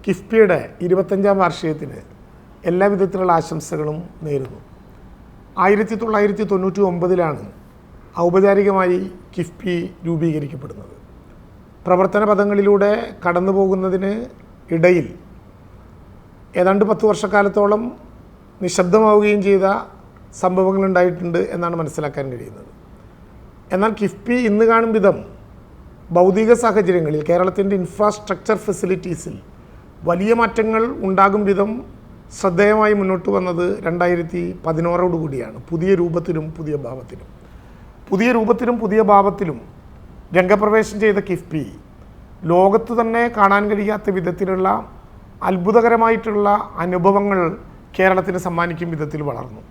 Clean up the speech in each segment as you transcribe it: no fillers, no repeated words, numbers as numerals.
കിഫ്ബിയുടെ 25ാം വാർഷികത്തിന് എല്ലാവിധത്തിലുള്ള ആശംസകളും നേരുന്നു. 1999 ഔപചാരികമായി കിഫ്ബി രൂപീകരിക്കപ്പെടുന്നത്. പ്രവർത്തന പദങ്ങളിലൂടെ കടന്നു പോകുന്നതിന് ഇടയിൽ ഏതാണ്ട് 10 വർഷക്കാലത്തോളം നിശബ്ദമാവുകയും ചെയ്ത സംഭവങ്ങളുണ്ടായിട്ടുണ്ട് എന്നാണ് മനസ്സിലാക്കാൻ കഴിയുന്നത്. എന്നാൽ കിഫ്ബി ഇന്ന് കാണും വിധം ഭൗതിക സാഹചര്യങ്ങളിൽ കേരളത്തിൻ്റെ ഇൻഫ്രാസ്ട്രക്ചർ ഫെസിലിറ്റീസിൽ വലിയ മാറ്റങ്ങൾ ഉണ്ടാകും വിധം ശ്രദ്ധേയമായി മുന്നോട്ട് വന്നത് 2016 കൂടിയാണ്. പുതിയ രൂപത്തിലും പുതിയ ഭാവത്തിലും രംഗപ്രവേശം ചെയ്ത കിഫ്ബി ലോകത്ത് തന്നെ കാണാൻ കഴിയാത്ത വിധത്തിലുള്ള അത്ഭുതകരമായിട്ടുള്ള അനുഭവങ്ങൾ കേരളത്തിന് സമ്മാനിക്കും വിധത്തിൽ വളർന്നു.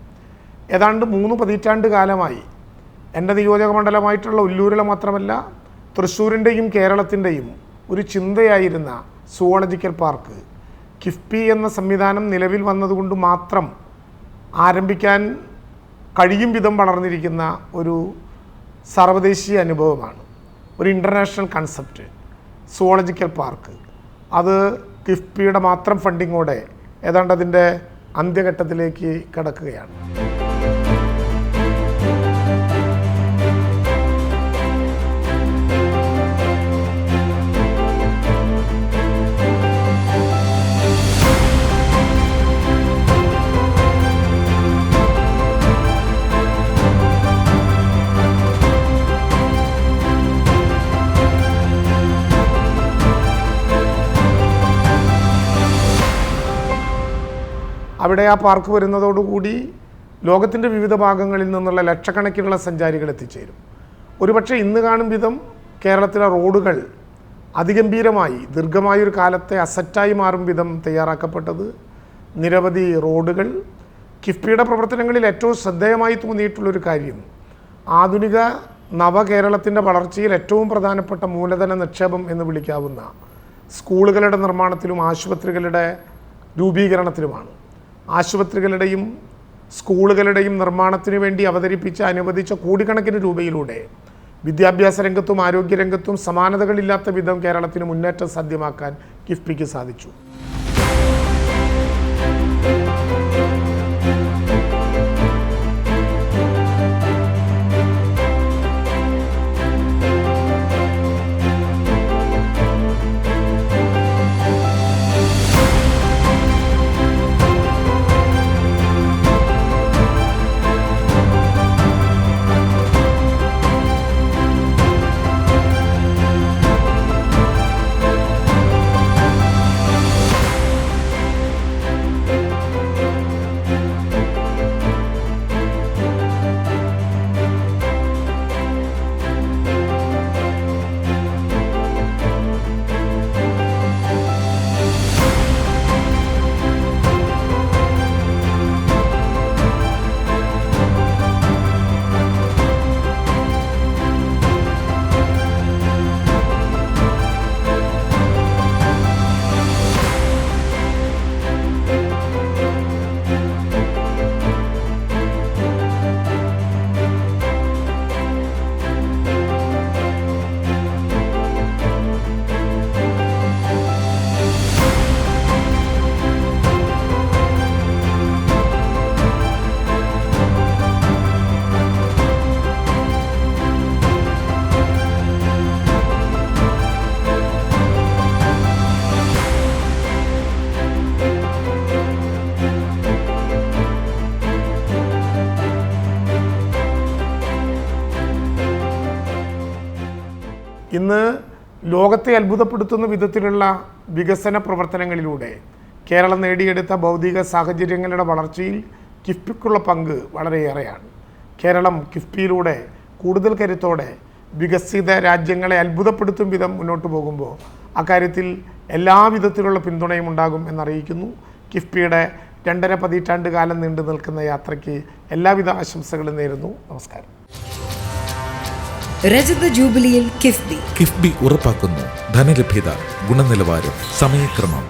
ഏതാണ്ട് 3 പതിറ്റാണ്ട് കാലമായി എൻ്റെ നിയോജക മണ്ഡലമായിട്ടുള്ള ഉല്ലൂരിലെ മാത്രമല്ല തൃശ്ശൂരിൻ്റെയും കേരളത്തിൻ്റെയും ഒരു ചിന്തയായിരുന്ന സുവോളജിക്കൽ പാർക്ക് കിഫ്ബി എന്ന സംവിധാനം നിലവിൽ വന്നതുകൊണ്ട് മാത്രം ആരംഭിക്കാൻ കഴിയും വിധം വളർന്നിരിക്കുന്ന ഒരു സർവ്വദേശീയ അനുഭവമാണ്. ഒരു ഇൻ്റർനാഷണൽ കൺസെപ്റ്റ് സുവോളജിക്കൽ പാർക്ക്. അത് കിഫ്ബിയുടെ മാത്രം ഫണ്ടിങ്ങോടെ ഏതാണ്ട് അതിൻ്റെ അന്ത്യഘട്ടത്തിലേക്ക് കടക്കുകയാണ്. അവിടെ ആ പാർക്ക് വരുന്നതോടുകൂടി ലോകത്തിൻ്റെ വിവിധ ഭാഗങ്ങളിൽ നിന്നുള്ള ലക്ഷക്കണക്കിനുള്ള സഞ്ചാരികൾ എത്തിച്ചേരും. ഒരുപക്ഷെ ഇന്ന് കാണും വിധം കേരളത്തിലെ റോഡുകൾ അതിഗംഭീരമായി ദീർഘമായൊരു കാലത്തെ അസറ്റായി മാറും വിധം തയ്യാറാക്കപ്പെട്ടത് നിരവധി റോഡുകൾ. കിഫ്ബിയുടെ പ്രവർത്തനങ്ങളിൽ ഏറ്റവും ശ്രദ്ധേയമായി തോന്നിയിട്ടുള്ളൊരു കാര്യം ആധുനിക നവകേരളത്തിൻ്റെ വളർച്ചയിൽ ഏറ്റവും പ്രധാനപ്പെട്ട മൂലധന നിക്ഷേപം എന്ന് വിളിക്കാവുന്ന സ്കൂളുകളുടെ നിർമ്മാണത്തിലും ആശുപത്രികളുടെ രൂപീകരണത്തിലുമാണ്. ആശുപത്രികളുടെയും സ്കൂളുകളുടെയും നിർമ്മാണത്തിന് വേണ്ടി അനുവദിച്ച കോടിക്കണക്കിന് രൂപയിലൂടെ വിദ്യാഭ്യാസ രംഗത്തും ആരോഗ്യരംഗത്തും സമാനതകളില്ലാത്ത വിധം കേരളത്തിന് മുന്നേറ്റം സാധ്യമാക്കാൻ കിഫ്ബിക്ക് സാധിച്ചു. ഇന്ന് ലോകത്തെ അത്ഭുതപ്പെടുത്തുന്ന വിധത്തിലുള്ള വികസന പ്രവർത്തനങ്ങളിലൂടെ കേരളം നേടിയെടുത്ത ഭൗതിക സാഹചര്യങ്ങളുടെ വളർച്ചയിൽ കിഫ്ബിക്കുള്ള പങ്ക് വളരെയേറെയാണ്. കേരളം കിഫ്ബിയിലൂടെ കൂടുതൽ കരുത്തോടെ വികസിത രാജ്യങ്ങളെ അത്ഭുതപ്പെടുത്തും വിധം മുന്നോട്ട് പോകുമ്പോൾ അക്കാര്യത്തിൽ എല്ലാവിധത്തിലുള്ള പിന്തുണയും ഉണ്ടാകും എന്നറിയിക്കുന്നു. കിഫ്ബിയുടെ 2.5 പതിറ്റാണ്ട് കാലം നീണ്ടു നിൽക്കുന്ന യാത്രയ്ക്ക് എല്ലാവിധ ആശംസകളും നേരുന്നു. നമസ്കാരം. രജത ജൂബിലിയിൽ കിഫ്ബി ഉറപ്പാക്കുന്നു ധനലഭ്യത, ഗുണനിലവാരം, സമയക്രമം.